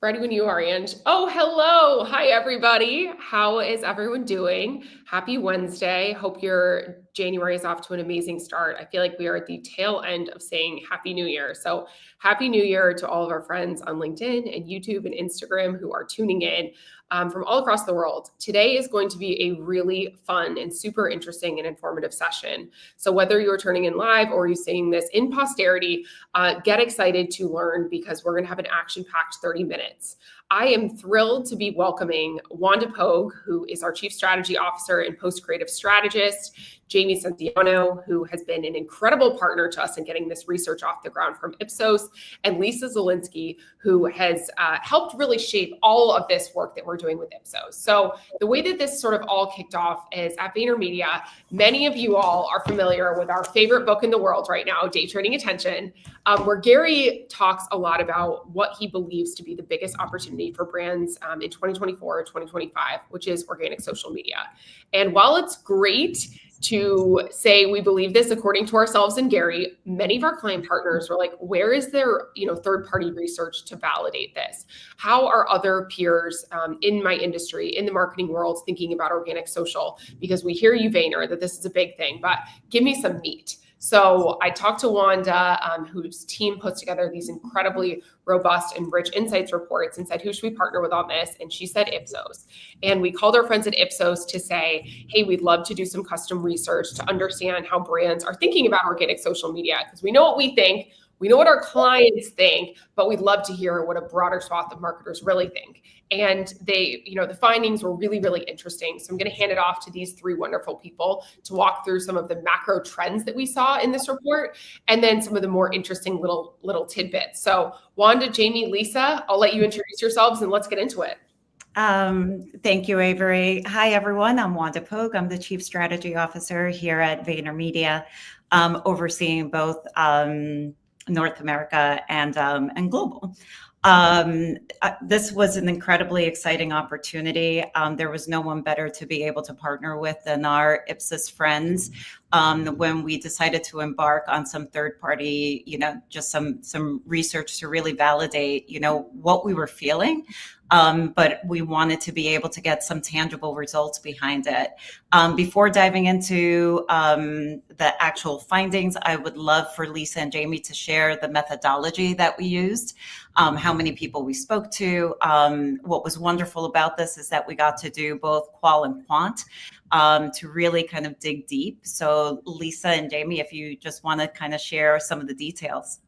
Ready when you are, Ange. Oh, hello. Hi, everybody. How is everyone doing? Happy Wednesday. Hope your January is off to an amazing start. I feel like we are at the tail end of saying Happy New Year. So, Happy New Year to all of our friends on LinkedIn and YouTube and Instagram who are tuning in from all across the world. Today is going to be a really fun and super interesting and informative session. So, whether you're turning in live or you're seeing this in posterity, get excited to learn because we're going to have an action-packed 30 minutes. I am thrilled to be welcoming Wanda Pogue, who is our Chief Strategy Officer and Post-Creative Strategist, Jamie Santiano, who has been an incredible partner to us in getting this research off the ground from Ipsos, and Lisa Zielinski, who has helped really shape all of this work that we're doing with Ipsos. So the way that this sort of all kicked off is at VaynerMedia. Many of you all are familiar with our favorite book in the world right now, Day Trading Attention, where Gary talks a lot about what he believes to be the biggest opportunity for brands in 2024 or 2025, which is organic social media. And while it's great to say we believe this according to ourselves and Gary, many of our client partners were like, where is there third-party research to validate this? How are other peers in my industry, in the marketing world, thinking about organic social? Because we hear you, Vayner, that this is a big thing, but give me some meat. So I talked to Wanda, whose team puts together these incredibly robust and rich insights reports, and said, who should we partner with on this? And she said Ipsos. And we called our friends at Ipsos to say, hey, we'd love to do some custom research to understand how brands are thinking about organic social media, because we know what we think. We know what our clients think, but we'd love to hear what a broader swath of marketers really think. And they, the findings were really, really interesting. So I'm going to hand it off to these three wonderful people to walk through some of the macro trends that we saw in this report, and then some of the more interesting little tidbits. So Wanda, Jamie, Lisa, I'll let you introduce yourselves and let's get into it. Thank you, Avery. Hi, everyone. I'm Wanda Pogue. I'm the Chief Strategy Officer here at VaynerMedia, overseeing both North America and global. This was an incredibly exciting opportunity. There was no one better to be able to partner with than our Ipsos friends. When we decided to embark on some third party, just some research to really validate, what we were feeling. But we wanted to be able to get some tangible results behind it. Before diving into the actual findings, I would love for Lisa and Jamie to share the methodology that we used, how many people we spoke to. What was wonderful about this is that we got to do both qual and quant to really kind of dig deep. So Lisa and Jamie, if you just want to kind of share some of the details.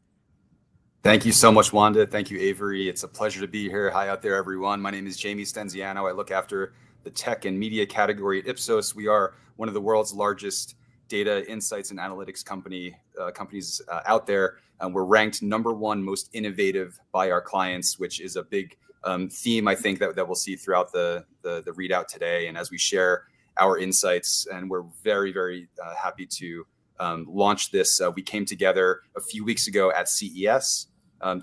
Thank you so much, Wanda. Thank you, Avery. It's a pleasure to be here. Hi out there, everyone. My name is Jamie Stenziano. I look after the tech and media category at Ipsos. We are one of the world's largest data insights and analytics companies out there. We're ranked #1 most innovative by our clients, which is a big theme, I think, that we'll see throughout the readout today. And as we share our insights, and we're very, very happy to launch this. We came together a few weeks ago at CES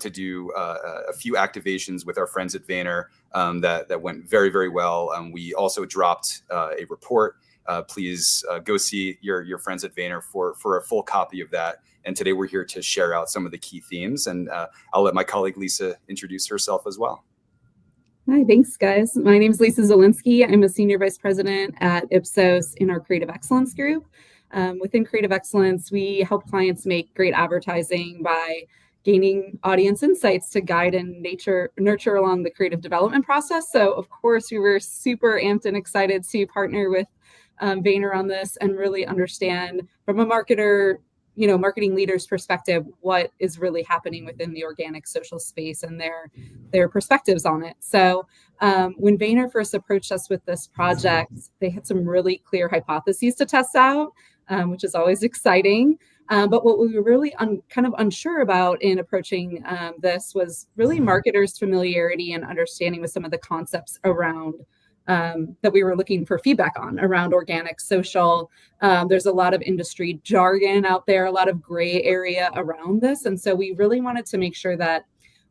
to do a few activations with our friends at Vayner that went very, very well. We also dropped a report. Please go see your friends at Vayner for a full copy of that. And today we're here to share out some of the key themes. And I'll let my colleague Lisa introduce herself as well. Hi, thanks, guys. My name is Lisa Zielinski. I'm a Senior Vice President at Ipsos in our Creative Excellence group. Within Creative Excellence, we help clients make great advertising by gaining audience insights to guide and nurture along the creative development process. So, of course, we were super amped and excited to partner with Vayner on this and really understand from a marketing leader's perspective, what is really happening within the organic social space and their perspectives on it. So when Vayner first approached us with this project, they had some really clear hypotheses to test out, which is always exciting. But what we were really kind of unsure about in approaching this was really marketers' familiarity and understanding with some of the concepts around that we were looking for feedback on around organic social. There's a lot of industry jargon out there, a lot of gray area around this. And so we really wanted to make sure that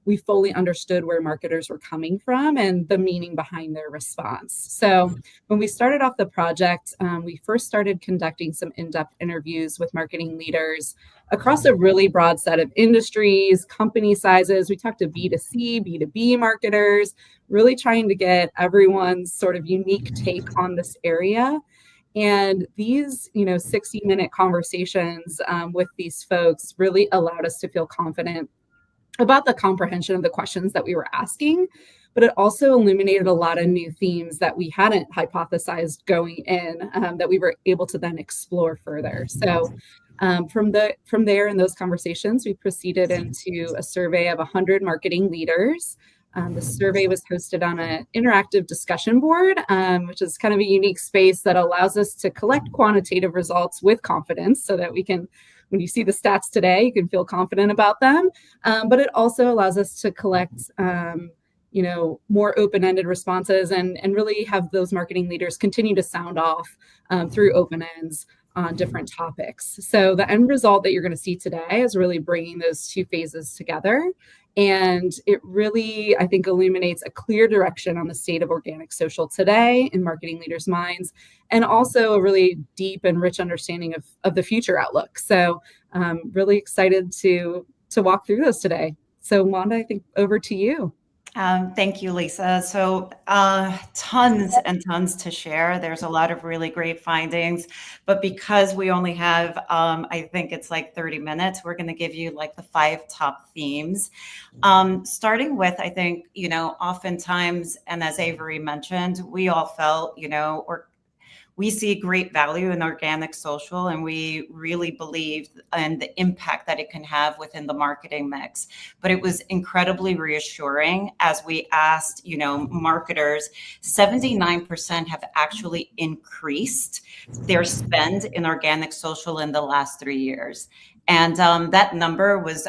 we fully understood where marketers were coming from and the meaning behind their response. So when we started off the project, we first started conducting some in-depth interviews with marketing leaders across a really broad set of industries, company sizes. We talked to B2C, B2B marketers, really trying to get everyone's sort of unique take on this area. And these, 60-minute conversations with these folks really allowed us to feel confident about the comprehension of the questions that we were asking, but it also illuminated a lot of new themes that we hadn't hypothesized going in, that we were able to then explore further. So from there in those conversations, we proceeded into a survey of 100 marketing leaders. The survey was hosted on an interactive discussion board, which is kind of a unique space that allows us to collect quantitative results with confidence so that we can, when you see the stats today, you can feel confident about them. But it also allows us to collect, more open-ended responses and really have those marketing leaders continue to sound off through open ends on different topics. So the end result that you're going to see today is really bringing those two phases together. And it really, I think, illuminates a clear direction on the state of organic social today in marketing leaders' minds, and also a really deep and rich understanding of the future outlook. So really excited to walk through those today. So Wanda, I think over to you. Thank you, Lisa. So tons and tons to share. There's a lot of really great findings, but because we only have, I think it's like 30 minutes, we're going to give you like the 5 top themes. Starting with, I think, oftentimes, and as Avery mentioned, we all felt, we see great value in organic social, and we really believe in the impact that it can have within the marketing mix. But it was incredibly reassuring as we asked, marketers, 79% have actually increased their spend in organic social in the last 3 years. And that number was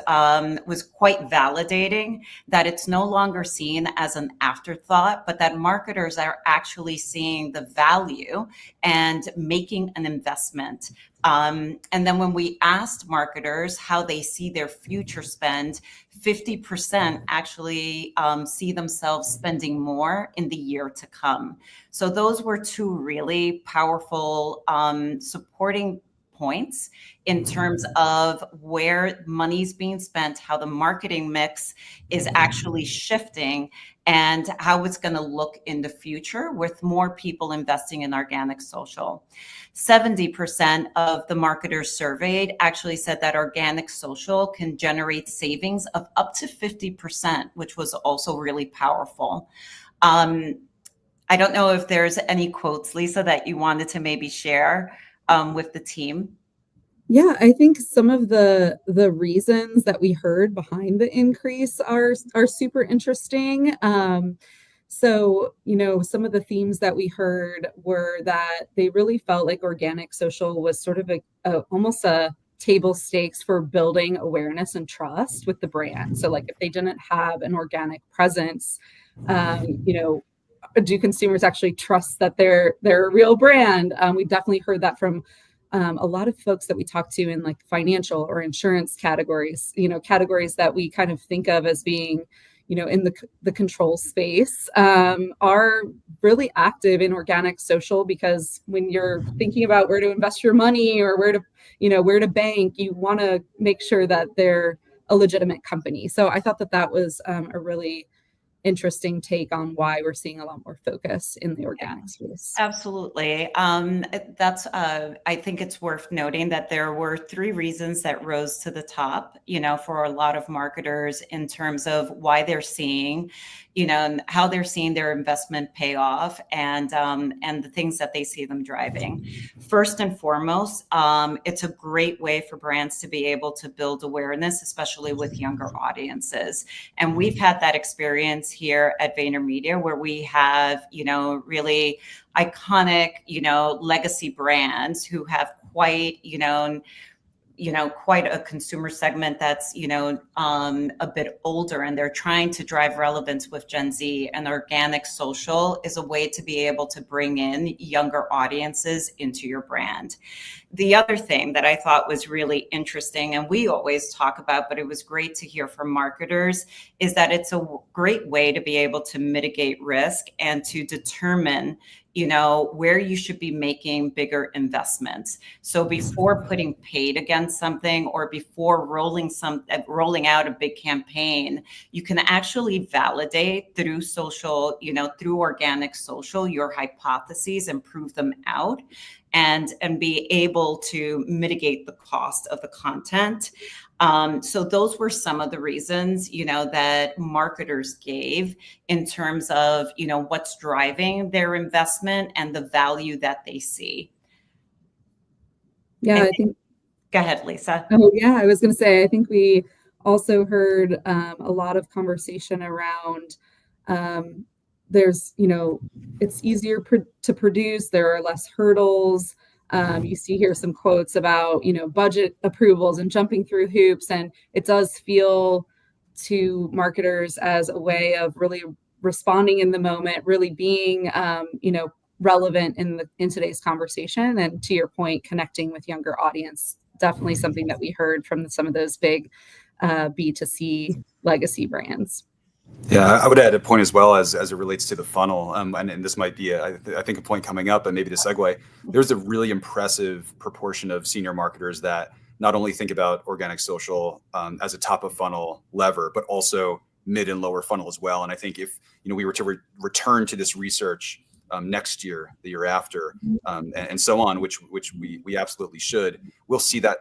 quite validating, that it's no longer seen as an afterthought, but that marketers are actually seeing the value and making an investment. And then when we asked marketers how they see their future spend, 50% actually see themselves spending more in the year to come. So those were 2 really powerful supporting points in terms of where money's being spent, how the marketing mix is actually shifting, and how it's going to look in the future with more people investing in organic social. 70% of the marketers surveyed actually said that organic social can generate savings of up to 50%, which was also really powerful. I don't know if there's any quotes, Lisa, that you wanted to maybe share with the team. Yeah, I think some of the reasons that we heard behind the increase are super interesting. So, some of the themes that we heard were that they really felt like organic social was sort of almost a table stakes for building awareness and trust with the brand. So like if they didn't have an organic presence, do consumers actually trust that they're a real brand? We definitely heard that from a lot of folks that we talk to in like financial or insurance categories, categories that we kind of think of as being, in the control space, are really active in organic social, because when you're thinking about where to invest your money or where to bank, you want to make sure that they're a legitimate company. So I thought that was a really interesting take on why we're seeing a lot more focus in the organic space. Absolutely. I think it's worth noting that there were 3 reasons that rose to the top, for a lot of marketers in terms of why they're seeing, and how they're seeing their investment pay off, and the things that they see them driving. First and foremost, it's a great way for brands to be able to build awareness, especially with younger audiences. And we've had that experience here at VaynerMedia, where we have, really iconic, legacy brands who have quite, quite a consumer segment that's, a bit older, and they're trying to drive relevance with Gen Z, and organic social is a way to be able to bring in younger audiences into your brand. The other thing that I thought was really interesting, and we always talk about, but it was great to hear from marketers, is that it's a great way to be able to mitigate risk and to determine where you should be making bigger investments. So before putting paid against something, or before rolling out a big campaign, you can actually validate through social, through organic social, your hypotheses and prove them out, and be able to mitigate the cost of the content. So those were some of the reasons, that marketers gave in terms of, what's driving their investment and the value that they see. Yeah, I think. Go ahead, Lisa. Oh, yeah, I was going to say, I think we also heard a lot of conversation around there's, it's easier to produce. There are less hurdles. You see here some quotes about, budget approvals and jumping through hoops. And it does feel to marketers as a way of really responding in the moment, really being, relevant in today's conversation. And to your point, connecting with younger audience, definitely something that we heard from some of those big B2C legacy brands. Yeah, I would add a point as well as it relates to the funnel. And this might be, I think, a point coming up, and maybe to segue. There's a really impressive proportion of senior marketers that not only think about organic social as a top of funnel lever, but also mid and lower funnel as well. And I think if we were to return to this research next year, the year after, and so on, which we absolutely should, we'll see that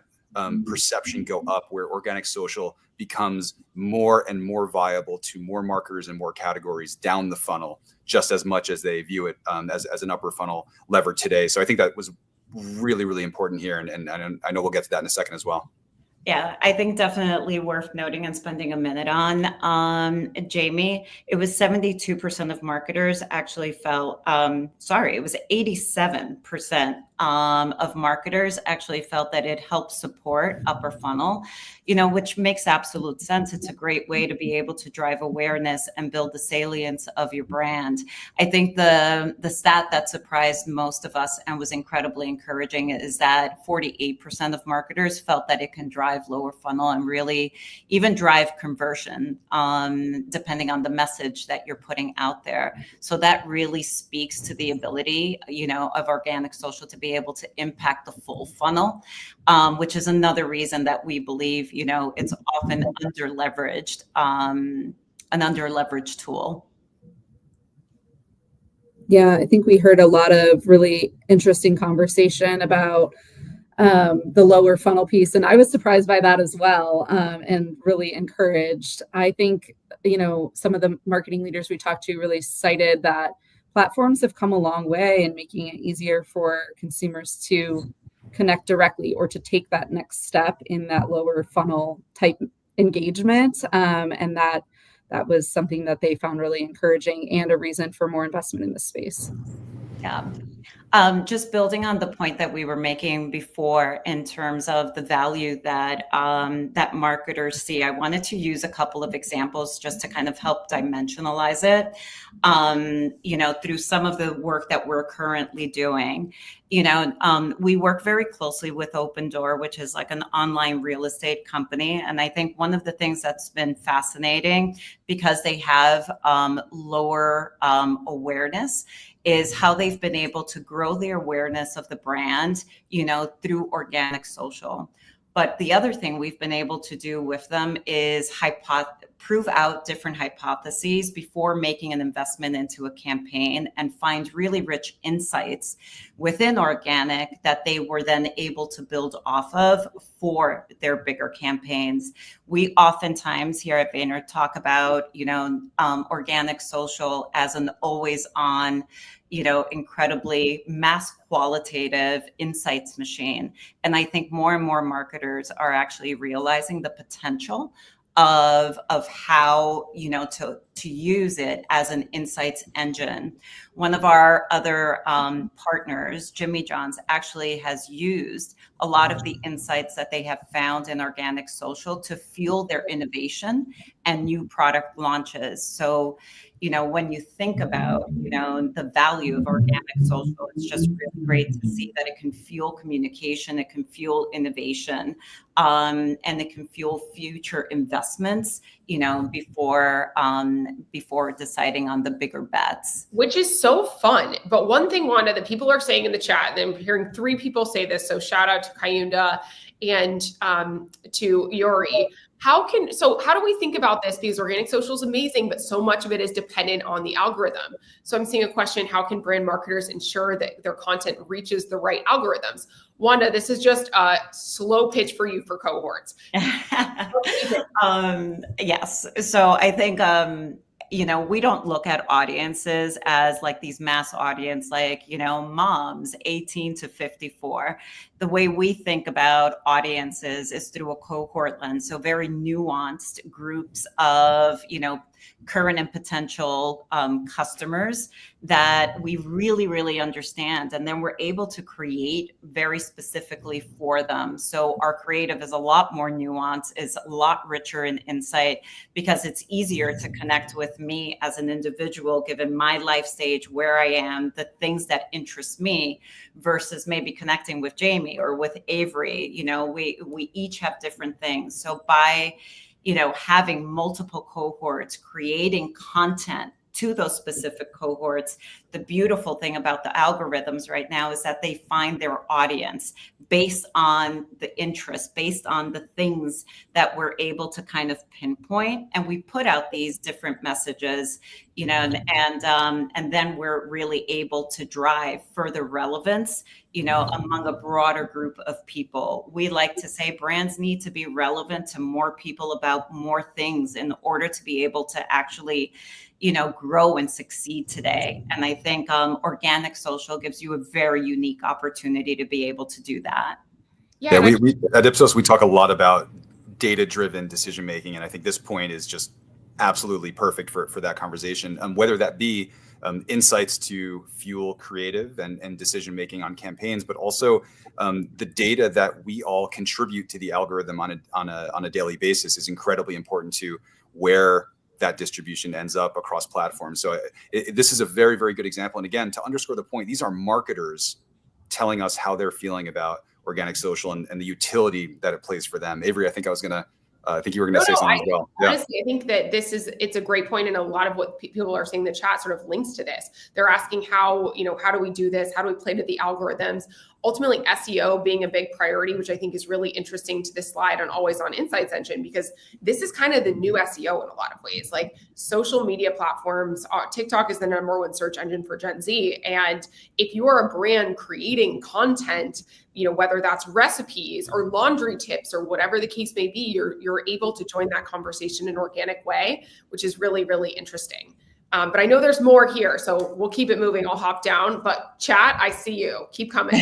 perception go up, where organic social becomes more and more viable to more marketers and more categories down the funnel, just as much as they view it as an upper funnel lever today. So I think that was really, really important here. And I know we'll get to that in a second as well. Yeah, I think definitely worth noting and spending a minute on, Jamie. It was 72% of marketers actually felt, it was 87% of marketers actually felt that it helped support upper funnel, which makes absolute sense. It's a great way to be able to drive awareness and build the salience of your brand. I think the stat that surprised most of us and was incredibly encouraging is that 48% of marketers felt that it can drive lower funnel and really even drive conversion, depending on the message that you're putting out there. So that really speaks to the ability, of organic social to be able to impact the full funnel, which is another reason that we believe, it's often under-leveraged, an under-leveraged tool. Yeah, I think we heard a lot of really interesting conversation about the lower funnel piece. And I was surprised by that as well, and really encouraged. I think, some of the marketing leaders we talked to really cited that platforms have come a long way in making it easier for consumers to connect directly or to take that next step in that lower funnel type engagement. And that was something that they found really encouraging and a reason for more investment in this space. Yeah. Just building on the point that we were making before in terms of the value that that marketers see, I wanted to use a couple of examples just to kind of help dimensionalize it. Through some of the work that we're currently doing. We work very closely with Opendoor, which is like an online real estate company. And I think one of the things that's been fascinating, because they have lower awareness, is how they've been able to grow the awareness of the brand, through organic social. But the other thing we've been able to do with them is prove out different hypotheses before making an investment into a campaign, and find really rich insights within organic that they were then able to build off of for their bigger campaigns. We oftentimes here at Vayner talk about, organic social as an always on, incredibly mass qualitative insights machine. And I think more and more marketers are actually realizing the potential of how, to use it as an insights engine. One of our other partners, Jimmy John's, actually has used a lot of the insights that they have found in organic social to fuel their innovation and new product launches. So, when you think about, the value of organic social, it's just really great to see that it can fuel communication, it can fuel innovation, and it can fuel future investments, before deciding on the bigger bets. Which is so fun. But one thing, Wanda, that people are saying in the chat, and I'm hearing 3 people say this, so shout out to Kayunda and to Yuri. How do we think about this? Because organic social is amazing, but so much of it is dependent on the algorithm. So I'm seeing a question, how can brand marketers ensure that their content reaches the right algorithms? Wanda, this is just a slow pitch for you for cohorts. Yes. So I think, we don't look at audiences as like these mass audience, like, moms 18 to 54. The way we think about audiences is through a cohort lens. So very nuanced groups of, current and potential customers that we really, really understand. And then we're able to create very specifically for them. So our creative is a lot more nuanced, is a lot richer in insight, because it's easier to connect with me as an individual, given my life stage, where I am, the things that interest me, versus maybe connecting with Jamie or with Avery. We each have different things. So by having multiple cohorts, creating content to those specific cohorts, the beautiful thing about the algorithms right now is that they find their audience based on the interest, based on the things that we're able to kind of pinpoint. And we put out these different messages, and then we're really able to drive further relevance, among a broader group of people. We like to say brands need to be relevant to more people about more things in order to be able to actually, grow and succeed today. And I think organic social gives you a very unique opportunity to be able to do that. Yeah, we at Ipsos, we talk a lot about data-driven decision-making. And I think this point is just absolutely perfect for that conversation. Whether that be insights to fuel creative and decision-making on campaigns, but also the data that we all contribute to the algorithm on a daily basis is incredibly important to where that distribution ends up across platforms. So this is a very, very good example. And again, to underscore the point, these are marketers telling us how they're feeling about organic social and the utility that it plays for them. Avery, I think you were going to say something as well. Honestly, I think that it's a great point, and a lot of what people are saying in the chat sort of links to this. They're asking how do we do this? How do we play to the algorithms? Ultimately, SEO being a big priority, which I think is really interesting to this slide on Always On Insights Engine, because this is kind of the new SEO in a lot of ways. Like social media platforms, TikTok is the #1 search engine for Gen Z. And if you are a brand creating content, whether that's recipes or laundry tips or whatever the case may be, you're able to join that conversation in an organic way, which is really, really interesting. But I know there's more here, so we'll keep it moving. I'll hop down, but chat, I see you. Keep coming.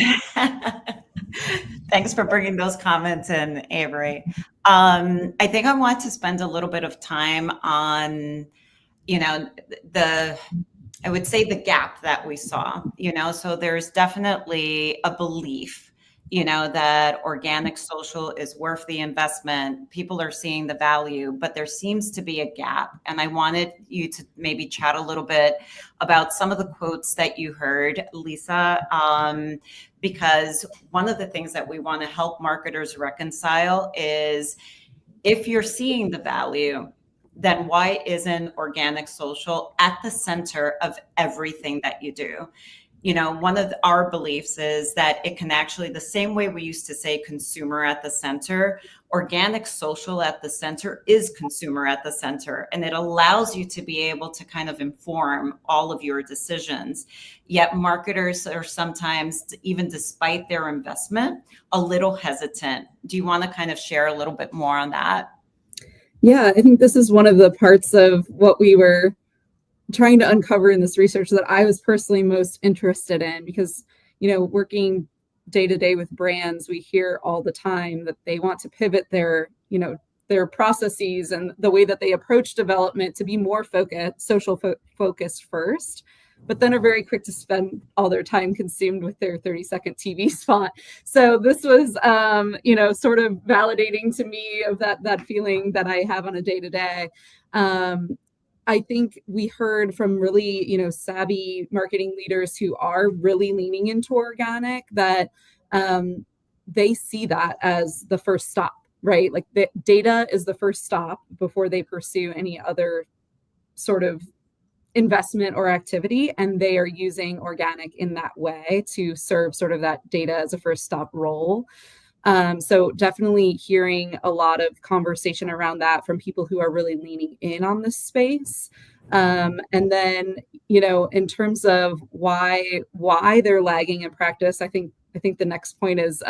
Thanks for bringing those comments in, Avery. I think I want to spend a little bit of time on, I would say the gap that we saw, so there's definitely a belief, that organic social is worth the investment. People are seeing the value, but there seems to be a gap. And I wanted you to maybe chat a little bit about some of the quotes that you heard, Lisa, because one of the things that we want to help marketers reconcile is, if you're seeing the value, then why isn't organic social at the center of everything that you do? One of our beliefs is that it can actually, the same way we used to say consumer at the center, organic social at the center is consumer at the center. And it allows you to be able to kind of inform all of your decisions. Yet marketers are sometimes, even despite their investment, a little hesitant. Do you want to kind of share a little bit more on that? Yeah, I think this is one of the parts of what we were trying to uncover in this research that I was personally most interested in, because, working day to day with brands, we hear all the time that they want to pivot their, their processes and the way that they approach development to be more focused first, but then are very quick to spend all their time consumed with their 30-second TV spot. So this was, sort of validating to me of that feeling that I have on a day-to-day. I think we heard from really, savvy marketing leaders who are really leaning into organic that they see that as the first stop, right? Like the data is the first stop before they pursue any other sort of investment or activity, and they are using organic in that way to serve sort of that data as a first stop role. So definitely hearing a lot of conversation around that from people who are really leaning in on this space. And then, in terms of why they're lagging in practice, I think the next point is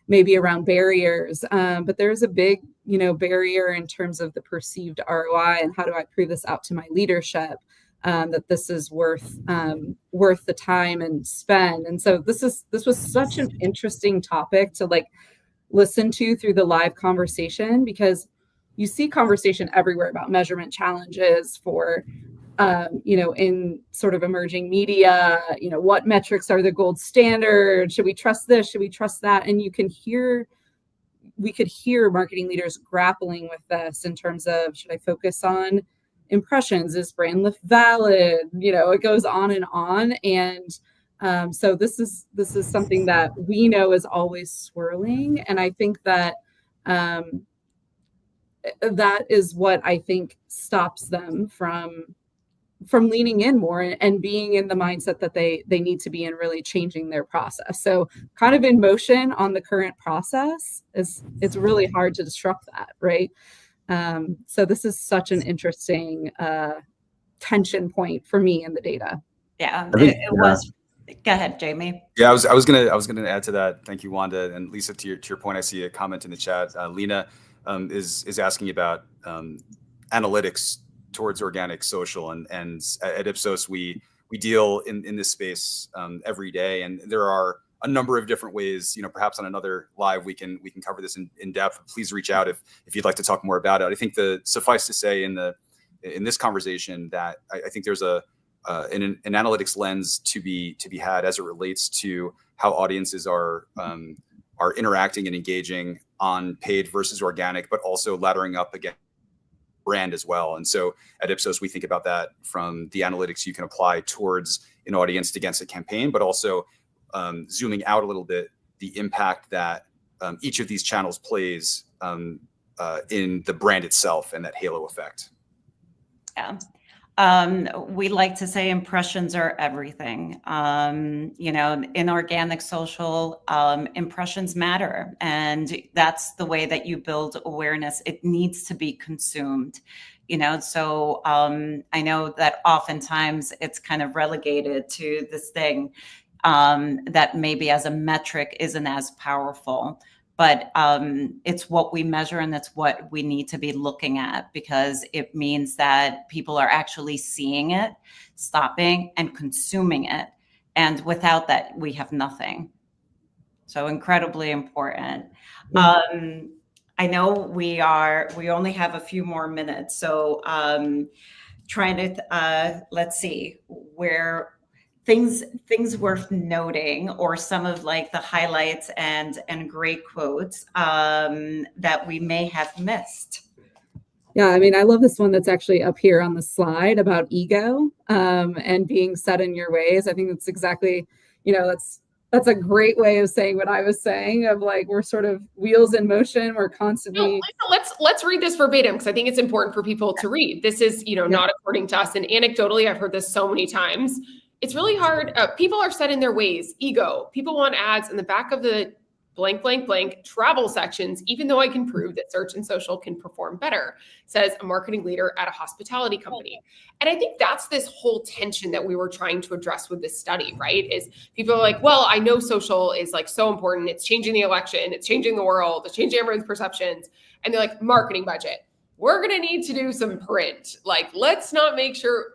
maybe around barriers. But there's a big, barrier in terms of the perceived ROI and how do I prove this out to my leadership. That this is worth the time and spend. And so this was such an interesting topic to listen to through the live conversation, because you see conversation everywhere about measurement challenges for in sort of emerging media, what metrics are the gold standard? Should we trust this? Should we trust that? And we could hear marketing leaders grappling with this in terms of, should I focus on impressions? Is brand lift valid? It goes on and on. And so this is something that we know is always swirling. And I think that that is what I think stops them from leaning in more and being in the mindset that they need to be in, really changing their process. So kind of in motion on the current process it's really hard to disrupt that, right? So this is such an interesting tension point for me in the data. Yeah, it was. Go ahead, Jamie. Yeah, I was gonna add to that. Thank you, Wanda and Lisa. To your point, I see a comment in the chat. Lena is asking about analytics towards organic social, and at Ipsos we deal in this space every day, and there are a number of different ways. Perhaps on another live we can cover this in depth. Please reach out if you'd like to talk more about it. I think suffice to say in this conversation that I think there's an analytics lens to be had as it relates to how audiences are interacting and engaging on paid versus organic, but also laddering up against brand as well. And so at Ipsos, we think about that from the analytics you can apply towards an audience against a campaign, but also zooming out a little bit, the impact that each of these channels plays in the brand itself and that halo effect. Yeah. We like to say impressions are everything. In organic social, impressions matter. And that's the way that you build awareness. It needs to be consumed. So I know that oftentimes it's kind of relegated to this thing that maybe as a metric isn't as powerful. But it's what we measure, and that's what we need to be looking at, because it means that people are actually seeing it, stopping and consuming it. And without that, we have nothing. So incredibly important. I know we only have a few more minutes. So trying to, let's see, where things worth noting, or some of the highlights and great quotes that we may have missed. Yeah, I mean, I love this one that's actually up here on the slide about ego and being set in your ways. I think that's exactly, that's a great way of saying what I was saying, of we're sort of wheels in motion. We're constantly. No, let's read this verbatim, because I think it's important for people to read. This is, not according to us. And anecdotally, I've heard this so many times. It's really hard. People are set in their ways. Ego. People want ads in the back of the blank, blank, blank travel sections, even though I can prove that search and social can perform better, says a marketing leader at a hospitality company. And I think that's this whole tension that we were trying to address with this study, right? Is people are like, well, I know social is so important. It's changing the election. It's changing the world. It's changing everyone's perceptions. And they're like, marketing budget. We're going to need to do some print. Let's make sure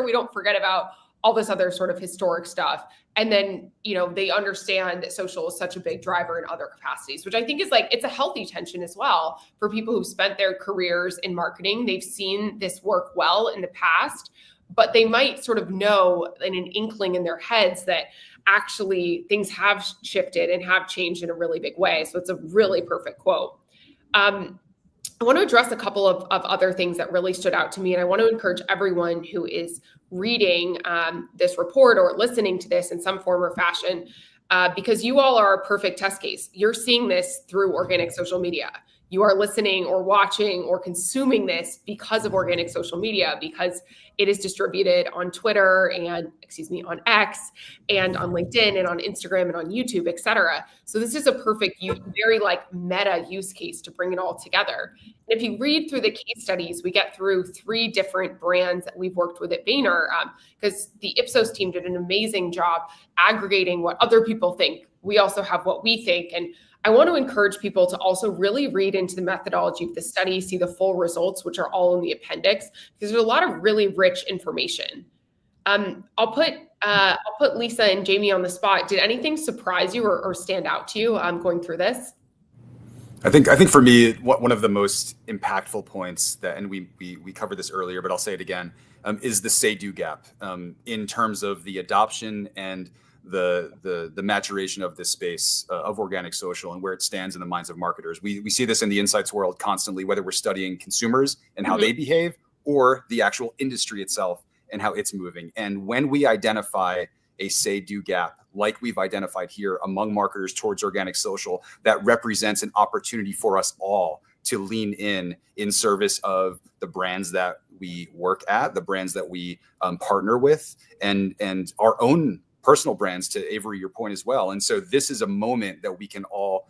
we don't forget about all this other sort of historic stuff. And then, they understand that social is such a big driver in other capacities, which I think is like, it's a healthy tension as well for people who've spent their careers in marketing. They've seen this work well in the past, but they might sort of know in an inkling in their heads that actually things have shifted and have changed in a really big way. So it's a really perfect quote. I want to address a couple of other things that really stood out to me. And I want to encourage everyone who is reading this report or listening to this in some form or fashion, because you all are a perfect test case. You're seeing this through organic social media. You are listening or watching or consuming this because of organic social media, because it is distributed on Twitter and, on X and on LinkedIn and on Instagram and on YouTube, et cetera. So this is a perfect, very like meta use case to bring it all together. And if you read through the case studies, we get through 3 different brands that we've worked with at Vayner, because the Ipsos team did an amazing job aggregating what other people think. We also have what we think. And I want to encourage people to also really read into the methodology of the study, see the full results, which are all in the appendix, because there's a lot of really rich information. I'll put Lisa and Jamie on the spot. Did anything surprise you or stand out to you going through this? I think for me, one of the most impactful points that, and we covered this earlier, but I'll say it again, is the say-do gap in terms of the adoption and the maturation of this space of organic social and where it stands in the minds of marketers. We see this in the insights world constantly, whether we're studying consumers and how they behave, or the actual industry itself and how it's moving. And when we identify a say-do gap, like we've identified here among marketers towards organic social, that represents an opportunity for us all to lean in service of the brands that we work at, the brands that we partner with, and our own personal brands, to Avery, your point as well. And so this is a moment that we can all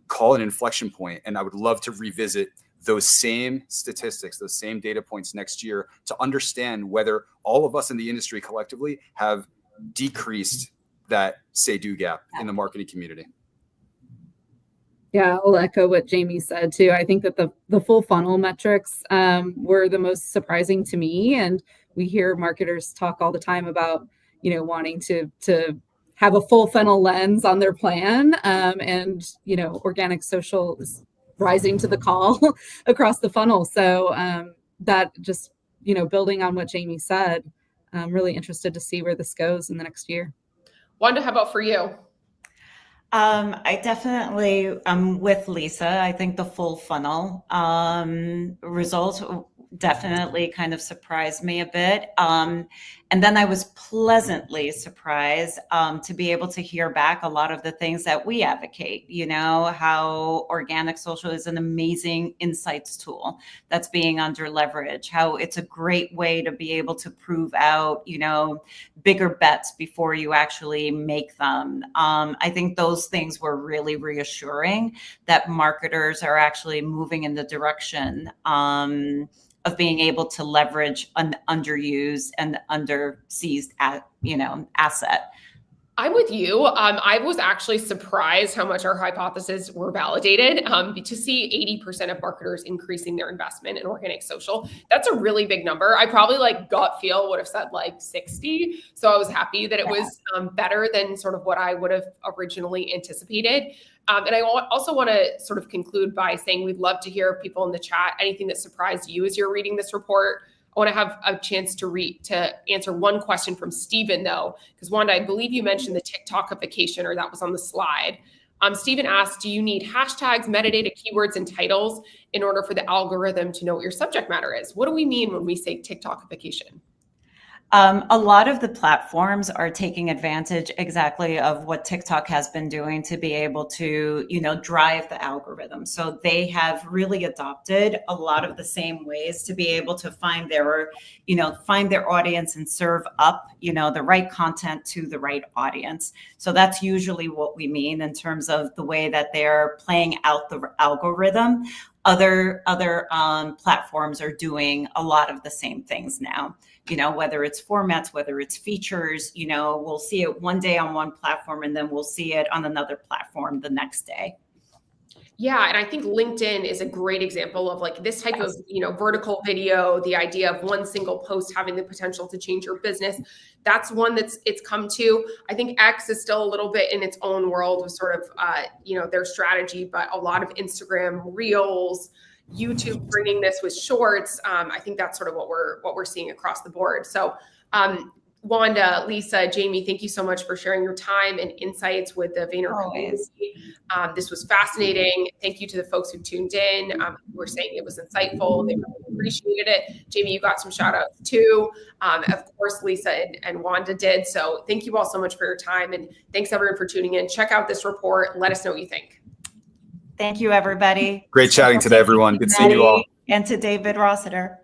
call an inflection point. And I would love to revisit those same statistics, those same data points next year to understand whether all of us in the industry collectively have decreased that say-do gap in the marketing community. Yeah, I'll echo what Jamie said too. I think that the full funnel metrics were the most surprising to me. And we hear marketers talk all the time about, wanting to have a full funnel lens on their plan. And, organic social is rising to the call across the funnel. So that just, building on what Jamie said, I'm really interested to see where this goes in the next year. Wanda, how about for you? I definitely am with Lisa. I think the full funnel results definitely kind of surprised me a bit. And then I was pleasantly surprised to be able to hear back a lot of the things that we advocate, how organic social is an amazing insights tool that's being under leveraged, how it's a great way to be able to prove out, bigger bets before you actually make them. I think those things were really reassuring that marketers are actually moving in the direction of being able to leverage an underused and underseized asset. I'm with you. I was actually surprised how much our hypotheses were validated. To see 80% of marketers increasing their investment in organic social, that's a really big number. I probably gut feel would have said 60. So I was happy that it was better than sort of what I would have originally anticipated. And I also want to sort of conclude by saying we'd love to hear people in the chat, anything that surprised you as you're reading this report. I want to have a chance to answer one question from Stephen, though, because Wanda, I believe you mentioned the TikTokification, or that was on the slide. Stephen asked, do you need hashtags, metadata, keywords, and titles in order for the algorithm to know what your subject matter is? What do we mean when we say TikTokification? A lot of the platforms are taking advantage exactly of what TikTok has been doing to be able to, drive the algorithm. So they have really adopted a lot of the same ways to be able to find their audience and serve up, the right content to the right audience. So that's usually what we mean in terms of the way that they're playing out the algorithm. Other platforms are doing a lot of the same things now. Whether it's formats, whether it's features, we'll see it one day on one platform and then we'll see it on another platform the next day. Yeah, and I think LinkedIn is a great example of like this type of, vertical video, the idea of one single post having the potential to change your business. That's one it's come to. I think X is still a little bit in its own world with sort of, their strategy, but a lot of Instagram Reels, YouTube bringing this with shorts. I think that's sort of what we're seeing across the board. So, Wanda, Lisa, Jamie, thank you so much for sharing your time and insights with the Vayner community. This was fascinating. Thank you to the folks who tuned in, who were saying it was insightful. They really appreciated it. Jamie, you got some shout outs too. Of course, Lisa and Wanda did. So thank you all so much for your time. And thanks everyone for tuning in. Check out this report. Let us know what you think. Thank you, everybody. Great chatting today, everyone. Good seeing you all. And to David Rossiter.